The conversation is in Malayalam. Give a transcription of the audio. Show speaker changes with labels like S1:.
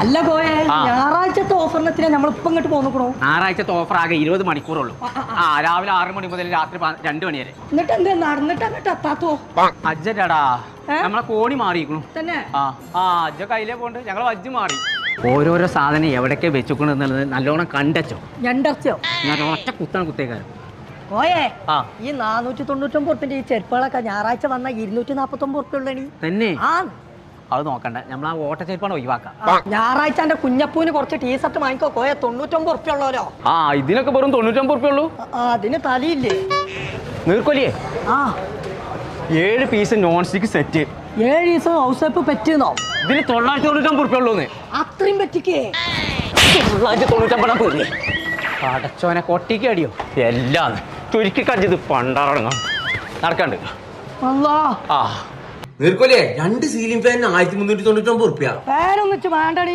S1: അല്ല പോയെ ഞായറാഴ്ചത്തെ ഓഫറിനെത്തിനാ നമ്മളിപ്പോ ഇങ്ങോട്ട് പോന്നിക്കണോ?
S2: ഞായറാഴ്ചത്തെ ഓഫർ ആകെ 20 മണിക്കൂറുള്ളൂ. രാവിലെ 6 മണി മുതൽ രാത്രി 2 മണി വരെ.
S1: എന്നിട്ട് എന്താ നടന്നിട്ട് അങ്ങോട്ട് എത്താത്തോ?
S2: അജ്ജടാ നമ്മളെ കോണി മാറിയിരിക്കണു
S1: തന്നെ.
S2: അജ്ജ കയ്യിലേ പോണ്ട്. ഞങ്ങൾ അജ്ജ് മാറി. ഓരോരോ സാധനം എവിടേക്ക് വെച്ചുക്കണം എന്നുള്ളത് നല്ലോണം കണ്ടച്ചോ.
S1: ഞണ്ടർച്ചോ?
S2: ഞാൻ ഒറ്റ കുത്താണ് കുത്തേക്കാരൻ.
S1: പോയേ ഈ 499 ഈ ചെരുപ്പുകളൊക്കെ ഞായറാഴ്ച വന്ന 249 ഉള്ളണി
S2: തന്നെ.
S1: ആ
S2: അത് നോക്കണ്ട, നമ്മൾ ആ ഓട്ട ചെരുപ്പാണ് ഒഴിവാക്കാം.
S1: ഞായറാഴ്ച എന്റെ കുഞ്ഞപ്പൂന് കുറച്ച് ടീഷർട്ട് വാങ്ങിക്കോ. കോയ 99 ഉള്ളല്ലോ.
S2: ഇതിനൊക്കെ വെറും 99 ഉള്ളൂ.
S1: അതിന് തലയില്ലേ
S2: നീർക്കൊലിയേ? 7 പീസ് നോൺ സ്റ്റിക്ക് സെറ്റ്
S1: 7 ദിവസം ഹൗസ് പറ്റുന്നോ?
S2: ഇതിന് 999 ഉള്ളൂന്ന്.
S1: അത്രയും പറ്റിക്കേ?
S2: 999 അടച്ചോനെ കൊട്ടിക്ക് അടിയോ എല്ലാം ചുരുക്കി കഞ്ചത് പണ്ടറങ്ങാം നടക്കണ്ട്. നീർക്കൊലിയേ 2 സീലിംഗ് ഫാനിന് 1399
S1: ഫാനൊന്നിച്ച് വേണ്ടടി.